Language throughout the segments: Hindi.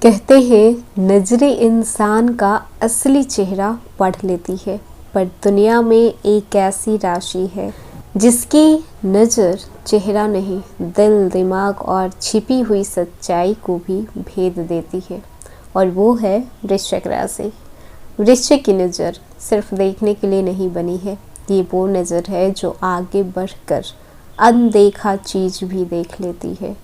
कहते हैं नजरें इंसान का असली चेहरा पढ़ लेती है, पर दुनिया में एक ऐसी राशि है जिसकी नज़र चेहरा नहीं, दिल, दिमाग और छिपी हुई सच्चाई को भी भेद देती है। और वो है वृश्चिक राशि। वृश्चिक की नज़र सिर्फ देखने के लिए नहीं बनी है, ये वो नज़र है जो आगे बढ़कर अनदेखा चीज़ भी देख लेती है।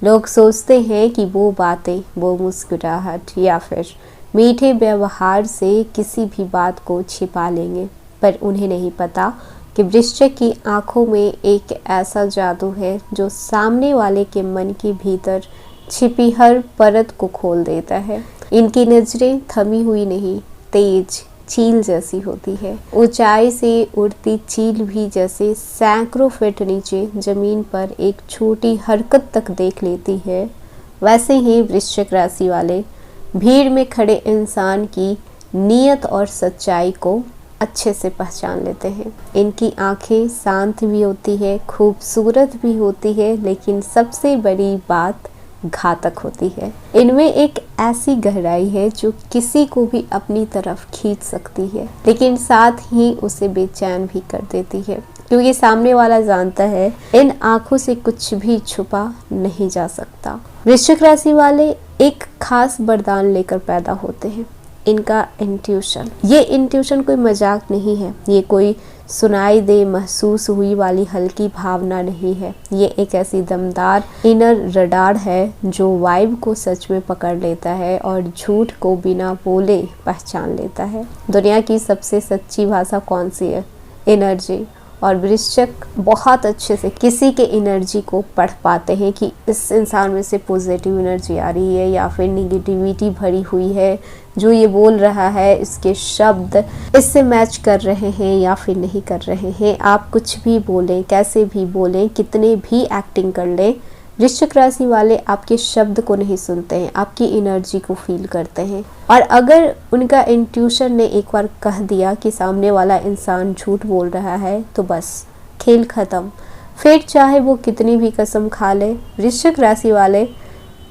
लोग सोचते हैं कि वो बातें, वो मुस्कुराहट या फिर मीठे व्यवहार से किसी भी बात को छिपा लेंगे, पर उन्हें नहीं पता कि वृश्चिक की आंखों में एक ऐसा जादू है जो सामने वाले के मन के भीतर छिपी हर परत को खोल देता है। इनकी नज़रें थमी हुई नहीं, तेज चील जैसी होती है। ऊंचाई से उड़ती चील भी जैसे सैकड़ों फीट नीचे जमीन पर एक छोटी हरकत तक देख लेती है, वैसे ही वृश्चिक राशि वाले भीड़ में खड़े इंसान की नीयत और सच्चाई को अच्छे से पहचान लेते हैं। इनकी आंखें शांत भी होती है, खूबसूरत भी होती है, लेकिन सबसे बड़ी बात घातक होती है। इनमें एक ऐसी गहराई है जो किसी को भी अपनी तरफ खींच सकती है, लेकिन साथ ही उसे बेचैन भी कर देती है, क्योंकि सामने वाला जानता है इन आंखों से कुछ भी छुपा नहीं जा सकता। वृश्चिक राशि वाले एक खास वरदान लेकर पैदा होते हैं, इनका इंट्यूशन। ये इंट्यूशन कोई मजाक नहीं है, ये कोई सुनाई दे महसूस हुई वाली हल्की भावना नहीं है। ये एक ऐसी दमदार इनर रडार है जो वाइब को सच में पकड़ लेता है और झूठ को बिना बोले पहचान लेता है। दुनिया की सबसे सच्ची भाषा कौन सी है? एनर्जी। और वृश्चिक बहुत अच्छे से किसी के एनर्जी को पढ़ पाते हैं कि इस इंसान में से पॉजिटिव एनर्जी आ रही है या फिर निगेटिविटी भरी हुई है। जो ये बोल रहा है, इसके शब्द इससे मैच कर रहे हैं या फिर नहीं कर रहे हैं। आप कुछ भी बोलें, कैसे भी बोलें, कितने भी एक्टिंग कर लें, वृश्चिक राशि वाले आपके शब्द को नहीं सुनते हैं, आपकी एनर्जी को फील करते हैं। और अगर उनका इंट्यूशन ने एक बार कह दिया कि सामने वाला इंसान झूठ बोल रहा है, तो बस खेल खत्म। फिर चाहे वो कितनी भी कसम खा ले, वृश्चिक राशि वाले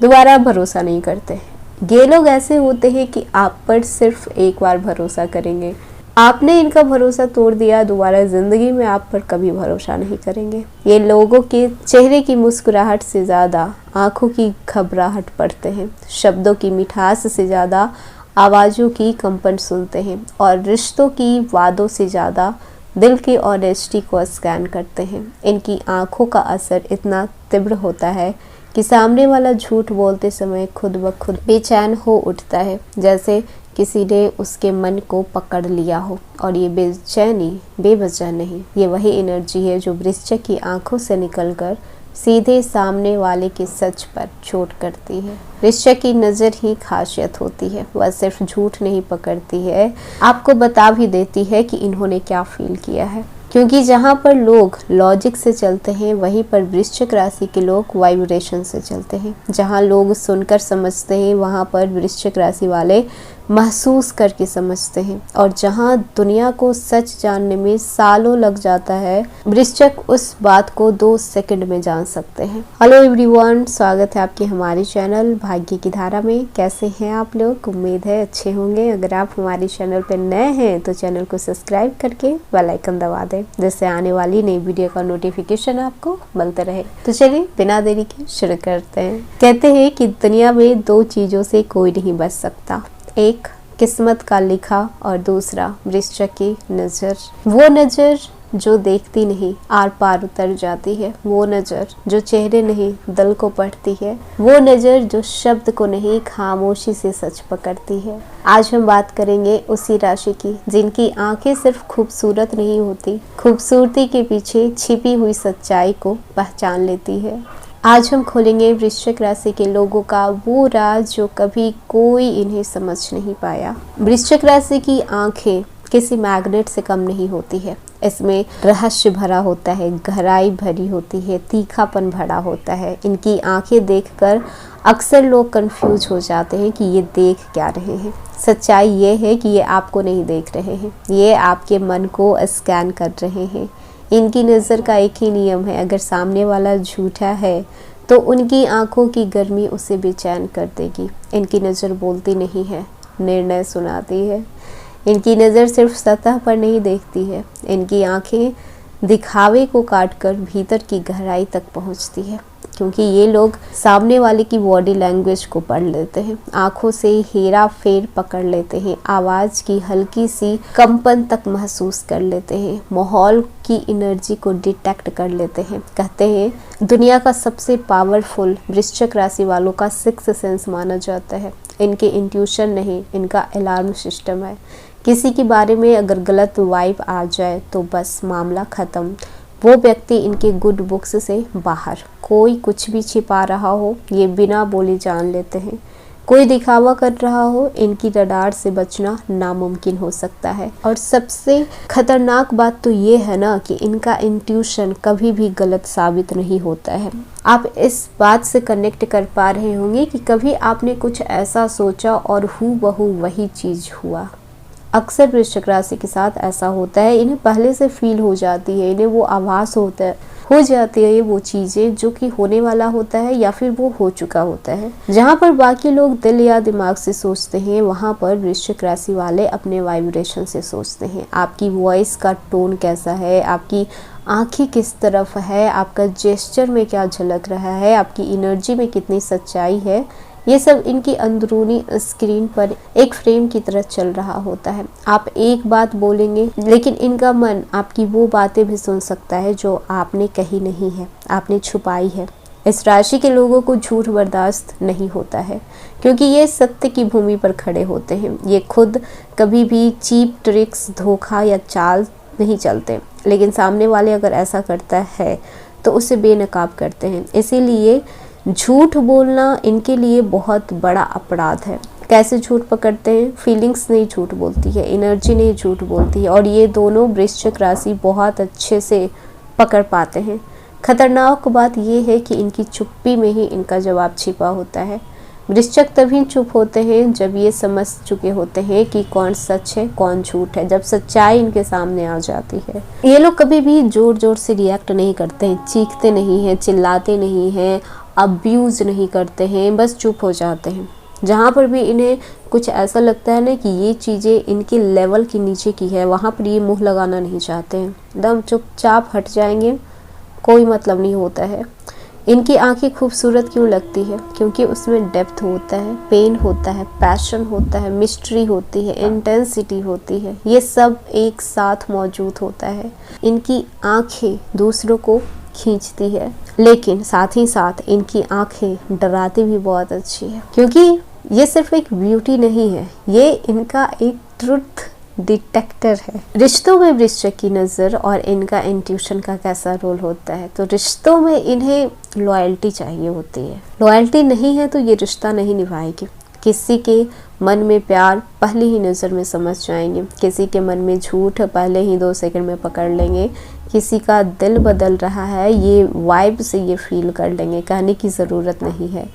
दोबारा भरोसा नहीं करते। ये लोग ऐसे होते हैं कि आप पर सिर्फ एक बार भरोसा करेंगे, आपने इनका भरोसा तोड़ दिया, दोबारा जिंदगी में आप पर कभी भरोसा नहीं करेंगे। ये लोगों के चेहरे की मुस्कुराहट से ज़्यादा आंखों की घबराहट पढ़ते हैं, शब्दों की मिठास से ज़्यादा आवाज़ों की कंपन सुनते हैं, और रिश्तों की वादों से ज़्यादा दिल की ऑनेस्टी को स्कैन करते हैं। इनकी आंखों का असर इतना तीव्र होता है कि सामने वाला झूठ बोलते समय खुद ब खुद बेचैन हो उठता है, जैसे किसी ने उसके मन को पकड़ लिया हो। और ये बेचैनी बेवजह नहीं, ये वही एनर्जी है जो वृश्चिक की आंखों से निकलकर सीधे सामने वाले के सच पर चोट करती है। वृश्चिक की नज़र ही खासियत होती है, वह सिर्फ झूठ नहीं पकड़ती है, आपको बता भी देती है कि इन्होंने क्या फील किया है। क्योंकि जहाँ पर लोग लॉजिक से चलते हैं, वहीं पर वृश्चिक राशि के लोग वाइब्रेशन से चलते हैं। जहाँ लोग सुनकर समझते हैं, वहाँ पर वृश्चिक राशि वाले महसूस करके समझते हैं। और जहाँ दुनिया को सच जानने में सालों लग जाता है, वृश्चिक उस बात को 2 सेकंड में जान सकते हैं। हेलो एवरीवन, स्वागत है आपके हमारे चैनल भाग्य की धारा में। कैसे हैं आप लोग? उम्मीद है अच्छे होंगे। अगर आप हमारे चैनल पर नए हैं तो चैनल को सब्सक्राइब करके बेल आइकन दबा दें, जिससे आने वाली नई वीडियो का नोटिफिकेशन आपको मिलते रहे। तो चलिए बिना देरी के शुरू करते हैं। कहते हैं कि दुनिया में 2 चीज़ों से कोई नहीं बच सकता, एक किस्मत का लिखा और दूसरा वृश्चिक की नज़र। वो नज़र जो देखती नहीं आर पार उतर जाती है, वो नज़र जो चेहरे नहीं दिल को पढ़ती है, वो नज़र जो शब्द को नहीं खामोशी से सच पकड़ती है। आज हम बात करेंगे उसी राशि की जिनकी आंखें सिर्फ खूबसूरत नहीं होती, खूबसूरती के पीछे छिपी हुई सच्चाई को पहचान लेती है। आज हम खोलेंगे वृश्चिक राशि के लोगों का वो राज जो कभी कोई इन्हें समझ नहीं पाया। वृश्चिक राशि की आंखें किसी मैग्नेट से कम नहीं होती है, इसमें रहस्य भरा होता है, गहराई भरी होती है, तीखापन भरा होता है। इनकी आंखें देखकर अक्सर लोग कंफ्यूज हो जाते हैं कि ये देख क्या रहे हैं। सच्चाई ये है कि ये आपको नहीं देख रहे हैं, ये आपके मन को स्कैन कर रहे हैं। इनकी नज़र का एक ही नियम है, अगर सामने वाला झूठा है तो उनकी आंखों की गर्मी उसे बेचैन कर देगी। इनकी नज़र बोलती नहीं है, निर्णय सुनाती है। इनकी नज़र सिर्फ सतह पर नहीं देखती है, इनकी आंखें दिखावे को काटकर भीतर की गहराई तक पहुंचती है, क्योंकि ये लोग सामने वाले की बॉडी लैंग्वेज को पढ़ लेते हैं, आंखों से हेरा फेर पकड़ लेते हैं, आवाज़ की हल्की सी कंपन तक महसूस कर लेते हैं, माहौल की एनर्जी को डिटेक्ट कर लेते हैं। कहते हैं दुनिया का सबसे पावरफुल वृश्चिक राशि वालों का सिक्स्थ सेंस माना जाता है। इनके इंट्यूशन नहीं, इनका अलार्म सिस्टम है। किसी के बारे में अगर गलत वाइब आ जाए तो बस मामला ख़त्म। वो व्यक्ति इनके गुड बुक्स से बाहर। कोई कुछ भी छिपा रहा हो ये बिना बोले जान लेते हैं। कोई दिखावा कर रहा हो, इनकी रडार से बचना नामुमकिन हो सकता है। और सबसे खतरनाक बात तो ये है ना कि इनका इंट्यूशन कभी भी गलत साबित नहीं होता है। आप इस बात से कनेक्ट कर पा रहे होंगे कि कभी आपने कुछ ऐसा सोचा और हूबहू वही चीज़ हुआ। अक्सर वृश्चिक राशि के साथ ऐसा होता है, इन्हें पहले से फील हो जाती है, इन्हें वो आभास हो जाती है ये वो चीज़ें जो कि होने वाला होता है या फिर वो हो चुका होता है। जहाँ पर बाकी लोग दिल या दिमाग से सोचते हैं, वहाँ पर वृश्चिक राशि वाले अपने वाइब्रेशन से सोचते हैं। आपकी वॉइस का टोन कैसा है, आपकी आंखें किस तरफ है, आपका जेस्चर में क्या झलक रहा है, आपकी एनर्जी में कितनी सच्चाई है, ये सब इनकी अंदरूनी स्क्रीन पर एक फ्रेम की तरह चल रहा होता है। आप एक बात बोलेंगे लेकिन इनका मन आपकी वो बातें भी सुन सकता है जो आपने कही नहीं है, आपने छुपाई है। इस राशि के लोगों को झूठ बर्दाश्त नहीं होता है, क्योंकि ये सत्य की भूमि पर खड़े होते हैं। ये खुद कभी भी चीप ट्रिक्स, धोखा या चाल नहीं चलते, लेकिन सामने वाले अगर ऐसा करता है तो उसे बेनकाब करते हैं। इसीलिए झूठ बोलना इनके लिए बहुत बड़ा अपराध है। कैसे झूठ पकड़ते हैं? फीलिंग्स नहीं झूठ बोलती है, एनर्जी नहीं झूठ बोलती है, और ये दोनों वृश्चिक राशि बहुत अच्छे से पकड़ पाते हैं। खतरनाक बात ये है कि इनकी चुप्पी में ही इनका जवाब छिपा होता है। वृश्चिक तभी चुप होते हैं जब ये समझ चुके होते हैं कि कौन सच है कौन झूठ है, जब सच्चाई इनके सामने आ जाती है। ये लोग कभी भी जोर जोर से रिएक्ट नहीं करते हैं, चीखते नहीं हैं, चिल्लाते नहीं हैं, अब्यूज़ नहीं करते हैं, बस चुप हो जाते हैं। जहाँ पर भी इन्हें कुछ ऐसा लगता है ना कि ये चीज़ें इनके लेवल के नीचे की है, वहाँ पर ये मुँह लगाना नहीं चाहते हैं, एकदम चुपचाप हट जाएंगे, कोई मतलब नहीं होता है। इनकी आंखें खूबसूरत क्यों लगती है? क्योंकि उसमें डेप्थ होता है, पेन होता है, पैशन होता है, मिस्ट्री होती है, इंटेंसिटी होती है, ये सब एक साथ मौजूद होता है। इनकी आंखें दूसरों को खींचती है, लेकिन साथ ही साथ इनकी आंखें डराती भी बहुत अच्छी है, क्योंकि ये सिर्फ एक ब्यूटी नहीं है, ये इनका एक ट्रुथ डिटेक्टर है। रिश्तों में वृश्चिक की नज़र और इनका इंट्यूशन का कैसा रोल होता है? तो रिश्तों में इन्हें लॉयल्टी चाहिए होती है। लॉयल्टी नहीं है तो ये रिश्ता नहीं निभाएगी। किसी के मन में प्यार पहली ही नज़र में समझ जाएंगे, किसी के मन में झूठ पहले ही 2 सेकंड में पकड़ लेंगे, किसी का दिल बदल रहा है ये वाइब से ये फील कर लेंगे, कहने की ज़रूरत नहीं है।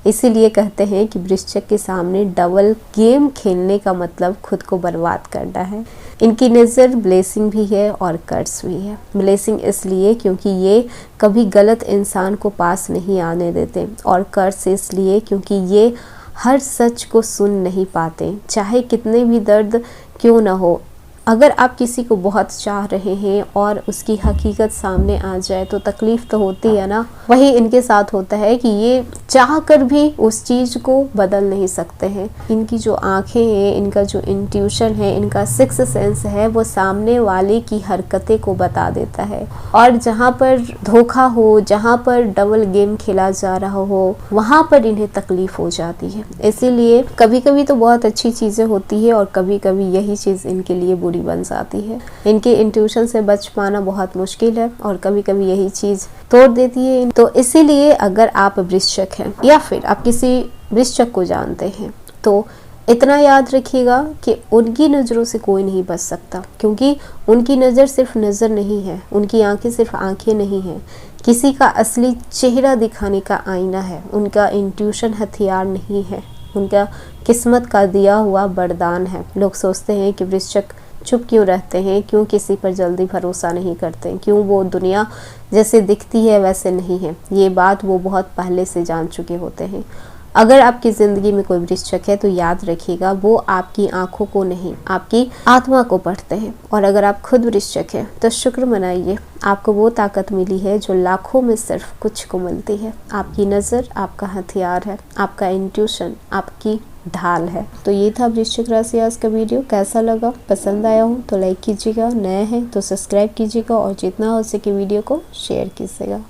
इसीलिए कहते हैं कि वृश्चिक के सामने डबल गेम खेलने का मतलब खुद को बर्बाद करना है। इनकी नज़र ब्लेसिंग भी है और कर्स भी है। ब्लेसिंग इसलिए क्योंकि ये कभी गलत इंसान को पास नहीं आने देते, और कर्स इसलिए क्योंकि ये हर सच को सुन नहीं पाते, चाहे कितने भी दर्द क्यों ना हो। अगर आप किसी को बहुत चाह रहे हैं और उसकी हकीकत सामने आ जाए तो तकलीफ़ तो होती है ना। वही इनके साथ होता है कि ये चाह कर भी उस चीज़ को बदल नहीं सकते हैं। इनकी जो आंखें हैं, इनका जो इंट्यूशन है, इनका सिक्स्थ सेंस है, वो सामने वाले की हरकतें को बता देता है। और जहाँ पर धोखा हो, जहाँ पर डबल गेम खेला जा रहा हो, वहाँ पर इन्हें तकलीफ़ हो जाती है। इसीलिए कभी कभी तो बहुत अच्छी चीज़ें होती है और कभी कभी यही चीज़ इनके लिए बुरी बन जाती है। इनके इंट्यूशन से बच पाना बहुत मुश्किल है और कभी कभी यही चीज तोड़ देती है। तो इसीलिए अगर आप वृश्चिक हैं या फिर आप किसी वृश्चिक को जानते हैं तो इतना याद रखिएगा कि उनकी नज़रों से कोई नहीं बच सकता, क्योंकि उनकी नज़र सिर्फ नज़र नहीं है, उनकी आंखें सिर्फ आंखें नहीं हैं, किसी का असली चेहरा दिखाने का आईना है। उनका इंट्यूशन हथियार नहीं है, उनका किस्मत का दिया हुआ वरदान है। लोग सोचते हैं कि वृश्चिक चुप क्यों रहते हैं, क्यों किसी पर जल्दी भरोसा नहीं करते, क्यों वो दुनिया जैसे दिखती है वैसे नहीं है, ये बात वो बहुत पहले से जान चुके होते हैं। अगर आपकी ज़िंदगी में कोई वृश्चिक है तो याद रखिएगा वो आपकी आंखों को नहीं, आपकी आत्मा को पढ़ते हैं। और अगर आप खुद वृश्चिक हैं तो शुक्र मनाइए, आपको वो ताकत मिली है जो लाखों में सिर्फ कुछ को मिलती है। आपकी नज़र आपका हथियार है, आपका इंट्यूशन आपकी ढाल है। तो ये था वृश्चिक राशि आज का वीडियो। कैसा लगा, पसंद आया हो तो लाइक कीजिएगा, नए हैं तो सब्सक्राइब कीजिएगा और जितना हो सके वीडियो को शेयर कीजिएगा।